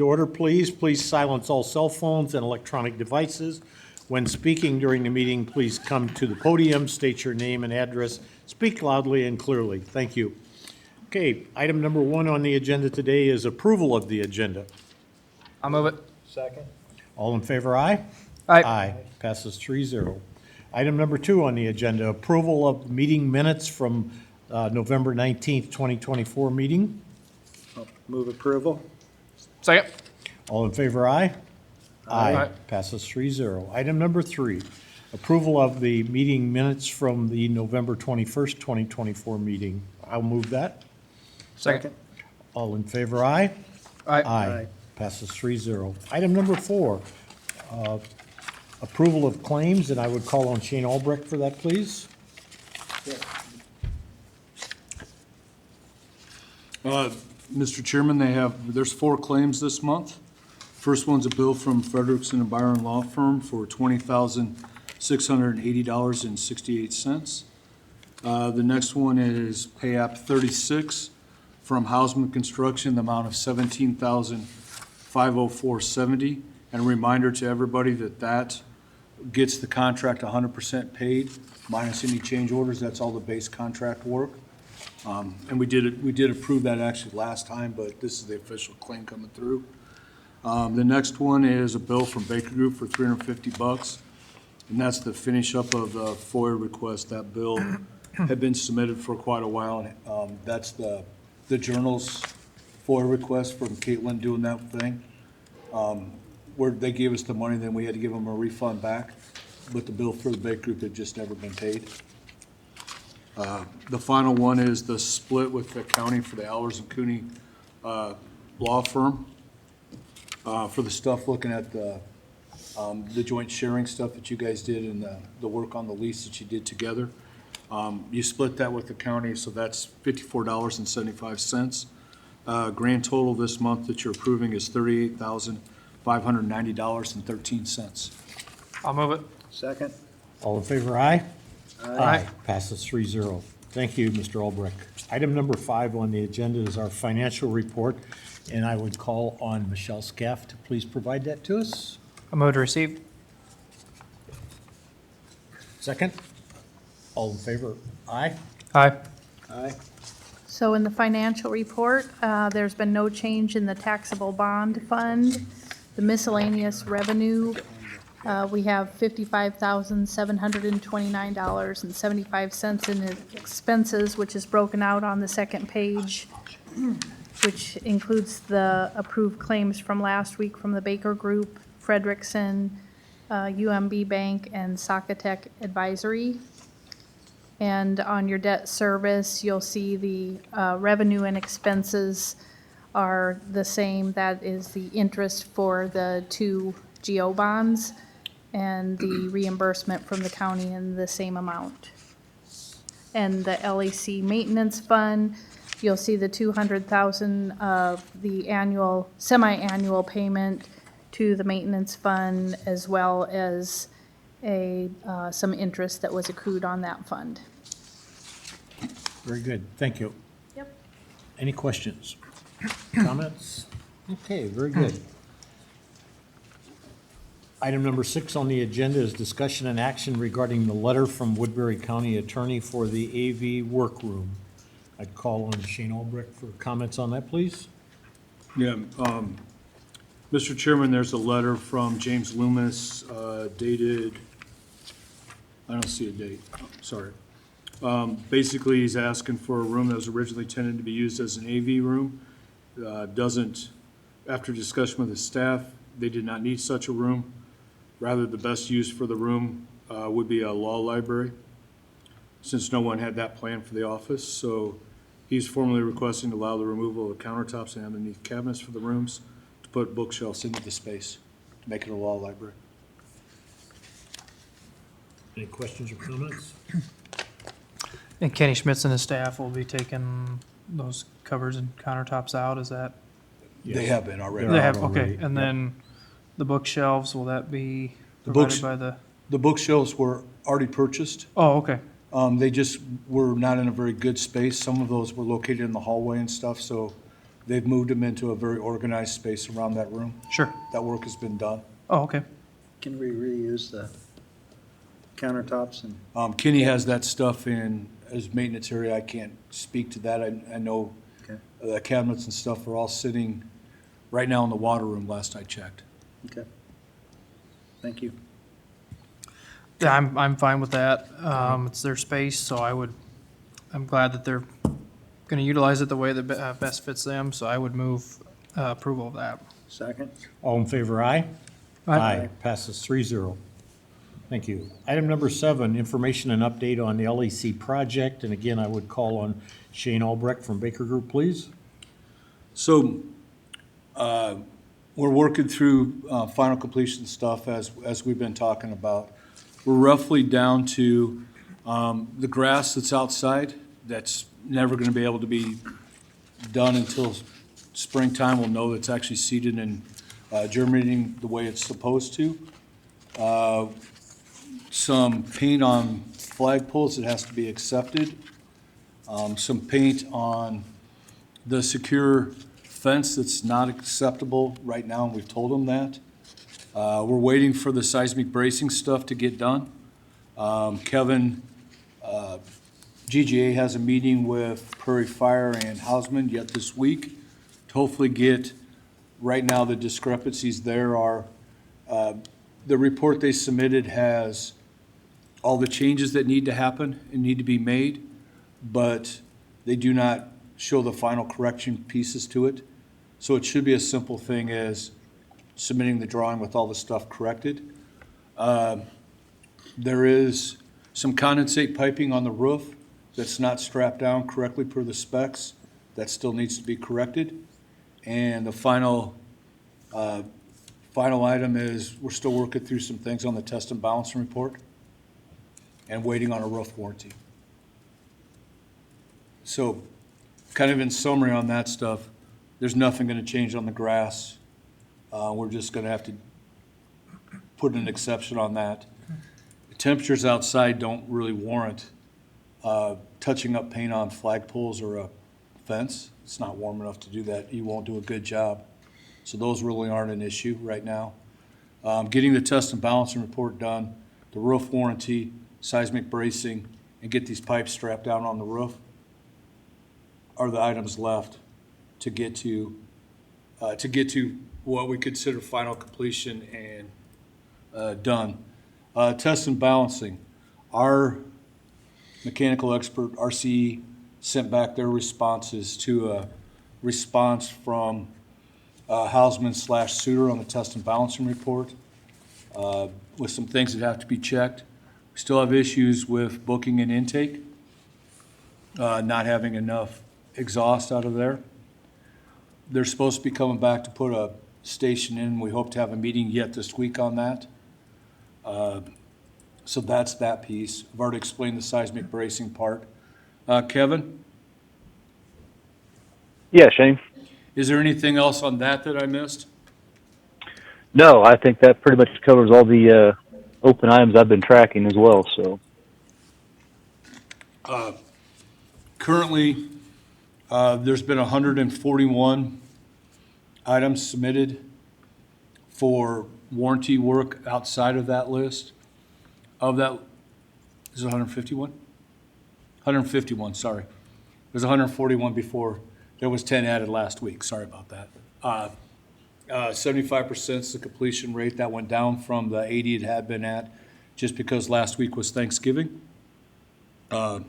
Order, please. Please silence all cell phones and electronic devices. When speaking during the meeting, please come to the podium, state your name and address, speak loudly and clearly. Thank you. Okay, item number 1 on the agenda today is approval of the agenda. I'll move it. Second. All in favor, aye? Aye. Aye. Passes 3-0. Item number 2 on the agenda, approval of meeting minutes from November 19th, 2024 meeting. Move approval. Second. All in favor, aye? Aye. Passes 3-0. Item number 3, approval of the meeting minutes from the November 21st, 2024 meeting. I'll move that. Second. All in favor, aye? Aye. Aye. Passes 3-0. Item number 4, approval of claims, and I would call on Shane Albrecht for that, please. Mr. Chairman, there's 4 claims this month. First one's a bill from Frederickson and Byron Law Firm for $20,680.68. The next one is Pay App 36 from Hausman Construction, the amount of $17,504.70. And a reminder to everybody that gets the contract 100% paid, minus any change orders. That's all the base contract work. And we did approve that actually last time, but this is the official claim coming through. The next one is a bill from Baker Group for $350, and that's the finish up of the FOIA request. That bill had been submitted for quite a while, and that's the Journal's FOIA request from Caitlin doing that thing. Where they gave us the money, then we had to give them a refund back, but the bill for the Baker Group had just never been paid. The final one is the split with the county for the Allers and Cooney law firm for the stuff looking at the joint sharing stuff that you guys did and the work on the lease that you did together. You split that with the county, so that's $54.75. Grand total this month that you're approving is $38,590.13. I'll move it. Second. All in favor, aye? Aye. Passes 3-0. Thank you, Mr. Albrecht. Item number 5 on the agenda is our financial report, and I would call on Michelle Scaff to please provide that to us. I'll move to receive. Second? All in favor, aye? Aye. Aye. So in the financial report, there's been no change in the taxable bond fund. The miscellaneous revenue, we have $55,729.75 in expenses, which is broken out on the second page, which includes the approved claims from last week from the Baker Group, Frederickson, UMB Bank, and Socotec Advisory. And on your debt service, you'll see the revenue and expenses are the same. That is the interest for the 2 GO bonds and the reimbursement from the county in the same amount. And the LEC maintenance fund, you'll see the $200,000 of the annual, semi-annual payment to the maintenance fund, as well as some interest that was accrued on that fund. Very good, thank you. Yep. Any questions? Comments? Okay, very good. Item number 6 on the agenda is discussion and action regarding the letter from Woodbury County Attorney for the AV workroom. I'd call on Shane Albrecht for comments on that, please. Yeah, Mr. Chairman, there's a letter from James Loomis dated, I don't see a date, sorry. Basically, he's asking for a room that was originally intended to be used as an AV room. After discussion with the staff, they did not need such a room. Rather, the best use for the room would be a law library, since no one had that plan for the office. So he's formally requesting to allow the removal of countertops and underneath cabinets for the rooms to put bookshelves into the space, to make it a law library. Any questions or comments? And Kenny Schmitz and his staff will be taking those covers and countertops out, is that? They have been already. They have, already, okay. And yep. then the bookshelves, will that be The provided by the? The bookshelves were already purchased. Oh, okay. They just were not in a very good space. Some of those were located in the hallway and stuff, so They've moved them into a very organized space around that room. Sure. That work has been done. Oh, okay. Can we reuse the countertops and, Kenny has that stuff in his maintenance area. I can't speak to that. I know okay, the cabinets and stuff are all sitting right now in the water room, last I checked. okay. Thank you. Yeah, I'm fine with that. It's their space, so I'm glad that they're gonna utilize it the way that best fits them, so I would move approval of that. Second? All in favor, aye? Aye. Passes 3-0. Thank you. Item number 7, information and update on the LEC project. And again, I would call on Shane Albrecht from Baker Group, please. So, we're working through final completion stuff as we've been talking about. We're roughly down to the grass that's outside, that's never gonna be able to be done until springtime. We'll know it's actually seeded and germinating the way it's supposed to. Some paint on flagpoles that has to be accepted. Some paint on the secure fence that's not acceptable right now, and we've told them that. We're waiting for the seismic bracing stuff to get done. Kevin, GGA has a meeting with Prairie Fire and Hausman yet this week to hopefully get, right now the discrepancies there are, the report they submitted has all the changes that need to happen and need to be made, but they do not show the final correction pieces to it. So it should be a simple thing as submitting the drawing with all the stuff corrected. There is some condensate piping on the roof that's not strapped down correctly per the specs. That still needs to be corrected. And the final item is, we're still working through some things on the test and balancing report and waiting on a roof warranty. So, kind of in summary on that stuff, there's nothing gonna change on the grass. We're just gonna have to put an exception on that. The temperatures outside don't really warrant touching up paint on flagpoles or a fence. It's not warm enough to do that. You won't do a good job. So those really aren't an issue right now. Getting the test and balancing report done, the roof warranty, seismic bracing, and get these pipes strapped down on the roof are the items left to get to what we consider final completion and done. Test and balancing. Our mechanical expert, RCE, sent back their responses to a response from Hausman/Suter on the test and balancing report with some things that have to be checked. We still have issues with booking and intake, not having enough exhaust out of there. They're supposed to be coming back to put a station in. We hope to have a meeting yet this week on that. So that's that piece. I've already explained the seismic bracing part. Kevin, Yeah, Shane. is there anything else on that I missed? No, I think that pretty much covers all the open items I've been tracking as well. So Currently, there's been 141 items submitted for warranty work outside of that list. Of that, is it 151? 151, sorry. There's 141 before. There was 10 added last week. Sorry about that. 75% is the completion rate. That went down from the 80 it had been at, just because last week was Thanksgiving. The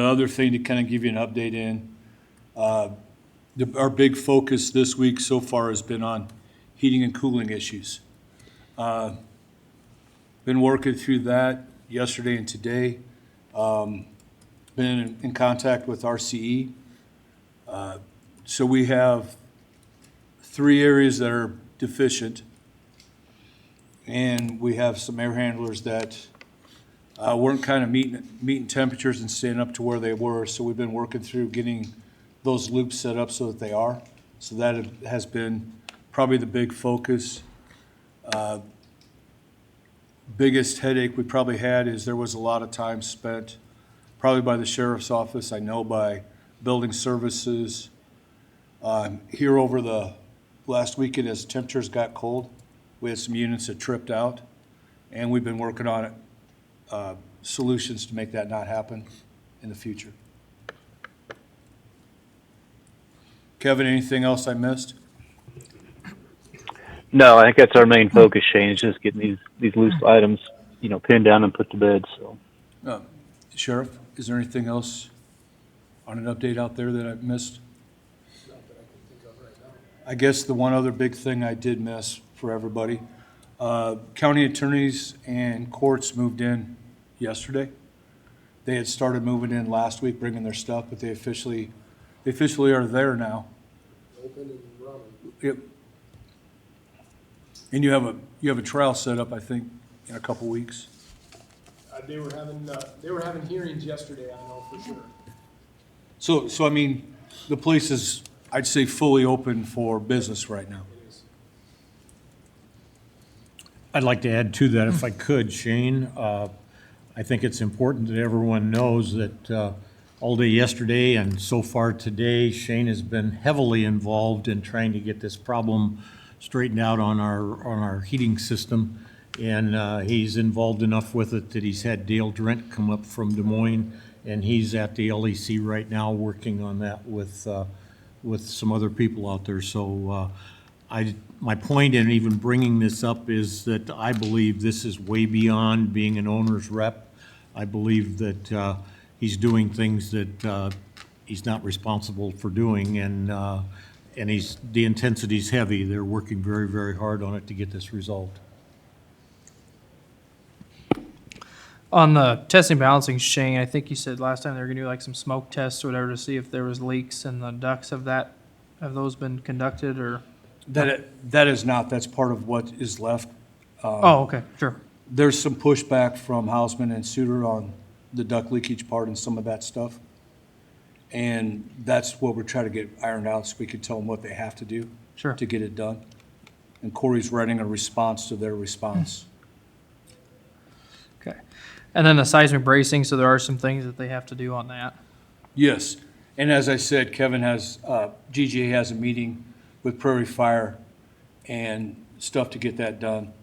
other thing to kind of give you an update in, our big focus this week so far has been on heating and cooling issues. Been working through that yesterday and today. Been in contact with RCE. So we have 3 areas that are deficient, and we have some air handlers that weren't kind of meeting temperatures and staying up to where they were. So we've been working through getting those loops set up so that they are. So that has been probably the big focus. Biggest headache we probably had is there was a lot of time spent, probably by the sheriff's office, I know by building services. Here over the last weekend, as temperatures got cold, we had some units that tripped out, and we've been working on solutions to make that not happen in the future. Kevin, anything else I missed? No, I think that's our main focus, Shane, is just getting these loose items, pinned down and put to bed, so. Sheriff, is there anything else on an update out there that I missed? I guess the one other big thing I did miss for everybody, county attorneys and courts moved in yesterday. They had started moving in last week, bringing their stuff, but they officially are there now. Open and running. Yep. And you have a trial set up, I think, in a couple weeks. They were having hearings yesterday, I know for sure. So I mean, the place is, I'd say, fully open for business right now. It is. I'd like to add to that if I could, Shane. I think it's important that everyone knows that all day yesterday and so far today, Shane has been heavily involved in trying to get this problem straightened out on our heating system. And he's involved enough with it that he's had Dale Drent come up from Des Moines, and he's at the LEC right now working on that with some other people out there. So my point in even bringing this up is that I believe this is way beyond being an owner's rep. I believe that he's doing things that he's not responsible for doing, and the intensity's heavy. They're working very, very hard on it to get this resolved. On the testing balancing, Shane, I think you said last time they were gonna do like some smoke tests or whatever to see if there was leaks in the ducts. Have those been conducted or? That is not, that's part of what is left. Oh, okay, sure. There's some pushback from Hausman and Suter on the duct leakage part and some of that stuff. And that's what we're trying to get ironed out so we can tell them what they have to do Sure. to get it done. And Corey's writing a response to their response. Okay. And then the seismic bracing, so there are some things that they have to do on that. Yes, and as I said, Kevin has, GGA has a meeting with Prairie Fire and stuff to get that done.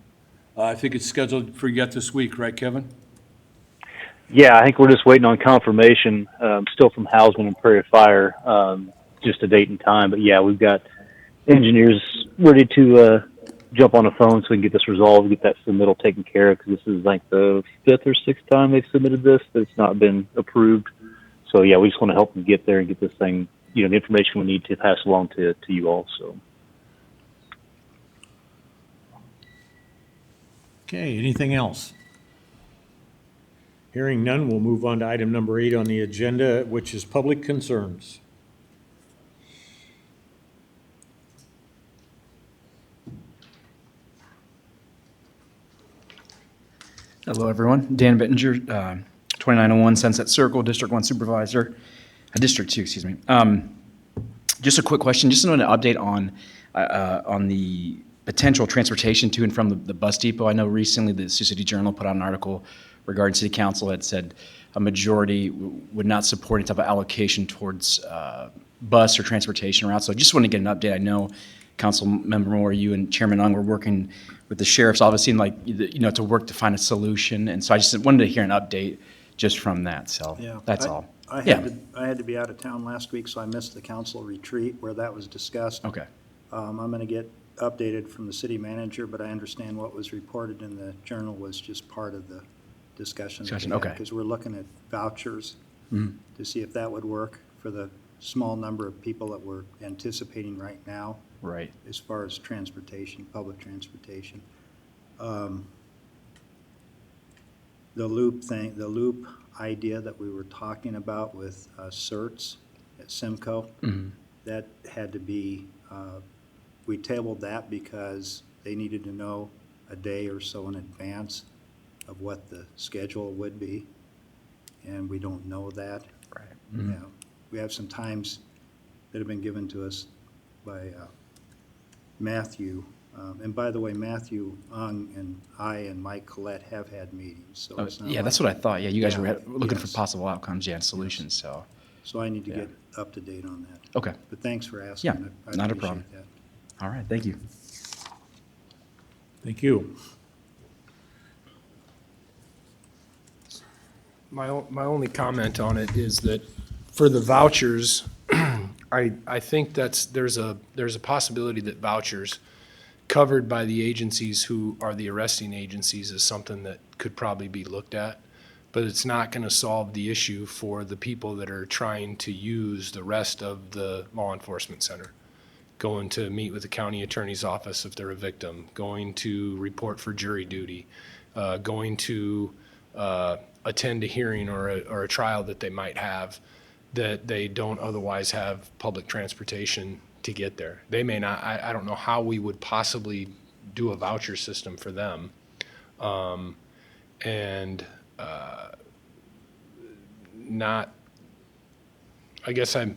I think it's scheduled for yet this week, right, Kevin? Yeah, I think we're just waiting on confirmation, still from Hausman and Prairie Fire, just a date and time. But yeah, we've got engineers ready to jump on the phone so we can get this resolved, get that submittal taken care of, because this is like the 5th or 6th time they've submitted this that's not been approved. So yeah, we just want to help them get there and get this thing, the information we need to pass along to you all. So. Okay, anything else? Hearing none, we'll move on to item number 8 on the agenda, which is public concerns. Hello, everyone. Dan Bittinger, 2901 Sunset Circle, District 1 Supervisor, District 2, excuse me. Just a quick question, just an update on the potential transportation to and from the bus depot. I know recently the Sioux City Journal put out an article regarding City Council that said a majority would not support any type of allocation towards bus or transportation routes. So I just want to get an update. I know Council Member Moore, you and Chairman Ung were working with the sheriff's office, to work to find a solution. And so I just wanted to hear an update just from that. So Yeah, that's all. I Yeah. had to be out of town last week, so I missed the council retreat where that was discussed. Okay. I'm going to get updated from the city manager, but I understand what was reported in the journal was just part of the discussion. Okay. Because we're looking at vouchers to see if that would work for the small number of people that we're anticipating right now Right. as far as transportation, public transportation. The loop idea that we were talking about with CERTS at Simcoe, that had to be, we tabled that because they needed to know a day or so in advance of what the schedule would be, and we don't know that. Right. Yeah, we have some times that have been given to us by Matthew. And by the way, Matthew Ung and I and Mike Collette have had meetings, so it's not Yeah, that's like- what I thought. Yeah, you guys Yeah, were looking for yes. possible outcomes, and solutions, so. So I need to Yeah. get up to date on that. Okay, But thanks for asking. Yeah, I not a appreciate problem. that. all right, thank you. Thank you. My only comment on it is that for the vouchers, I think there's a possibility that vouchers covered by the agencies who are the arresting agencies is something that could probably be looked at. But it's not going to solve the issue for the people that are trying to use the rest of the law enforcement center. Going to meet with the county attorney's office if they're a victim, going to report for jury duty, going to attend a hearing or a trial that they might have that they don't otherwise have public transportation to get there. They may not, I don't know how we would possibly do a voucher system for them. And not, I guess I'm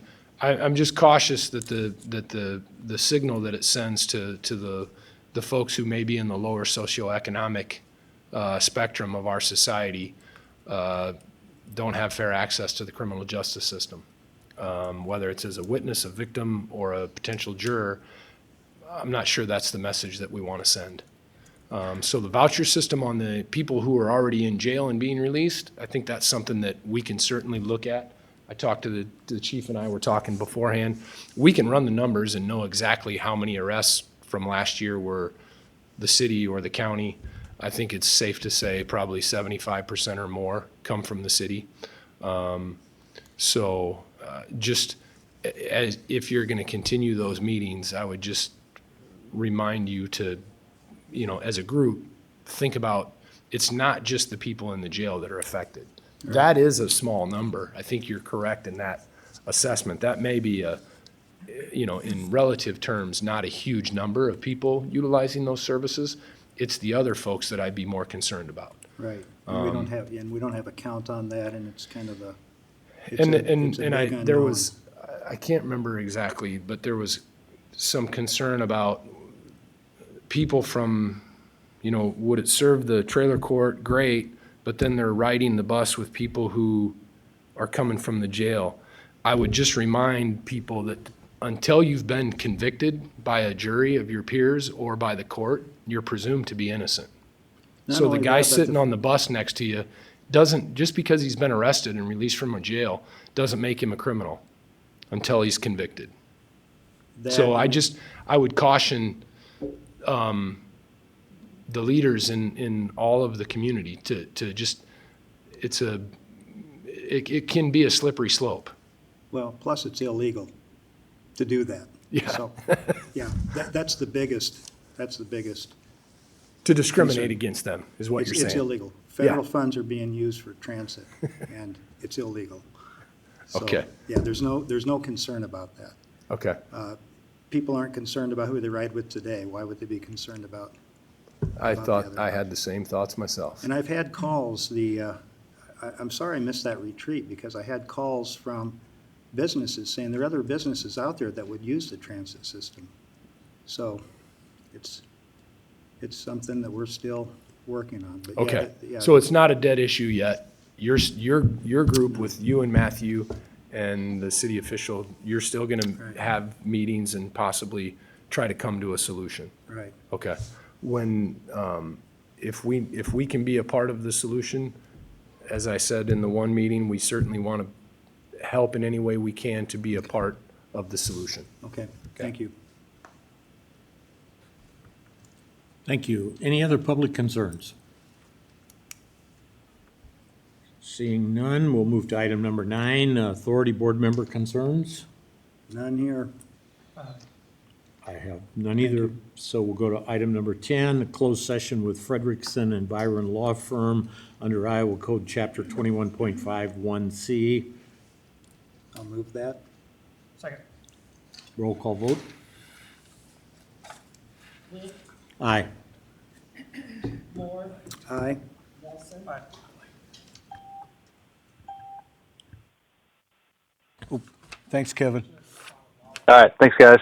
just cautious that the signal that it sends to the folks who may be in the lower socioeconomic spectrum of our society don't have fair access to the criminal justice system. Whether it's as a witness, a victim, or a potential juror, I'm not sure that's the message that we want to send. So the voucher system on the people who are already in jail and being released, I think that's something that we can certainly look at. I talked to the chief and I were talking beforehand. We can run the numbers and know exactly how many arrests from last year were the city or the county. I think it's safe to say probably 75% or more come from the city. Just as if you're going to continue those meetings, I would just remind you to, as a group, think about it's not just the people in the jail that are affected. That is a small number. I think you're correct in that assessment. That may be in relative terms, not a huge number of people utilizing those services. It's the other folks that I'd be more concerned about. Right. And we don't have a count on that, and it's kind of a, it's And, a big and, and I, there unknown. was, I can't remember exactly, but there was some concern about people from, would it serve the trailer court? Great, but then they're riding the bus with people who are coming from the jail. I would just remind people that until you've been convicted by a jury of your peers or by the court, you're presumed to be innocent. Not So the only guy that, but sitting on the bus next to you doesn't, just because he's been arrested and released from a jail, doesn't make him a criminal until he's convicted. So I would caution the leaders in all of the community to just, it can be a slippery slope. Well, plus it's illegal to do that. Yeah. So, yeah, that's the biggest. To discriminate against them is what you're saying. It's illegal. Federal funds are being used for transit, and it's illegal. So, Okay. Yeah, there's no concern about that. Okay. People aren't concerned about who they ride with today. Why would they be concerned about? I about the thought other I guy? had the same thoughts myself. And I've had calls, I'm sorry I missed that retreat, because I had calls from businesses saying there are other businesses out there that would use the transit system. So it's something that we're still working on. But yeah, Okay, yeah, so it's not a dead issue yet. Your group with you and Matthew and the city official, you're still gonna Right. have meetings and possibly try to come to a solution. Right. Okay. When, if we can be a part of the solution, as I said in the one meeting, we certainly want to help in any way we can to be a part of the solution. Okay, thank you. Thank you. Any other public concerns? Seeing none, we'll move to item number 9, Authority Board Member Concerns. None here. I have none either, so we'll go to item number 10, a closed session with Frederickson and Byron Law Firm under Iowa Code Chapter 21.51C. I'll move that. Second. Roll call vote. Aye. Moore, Aye. Nelson, Thanks, Kevin. All right, thanks, guys.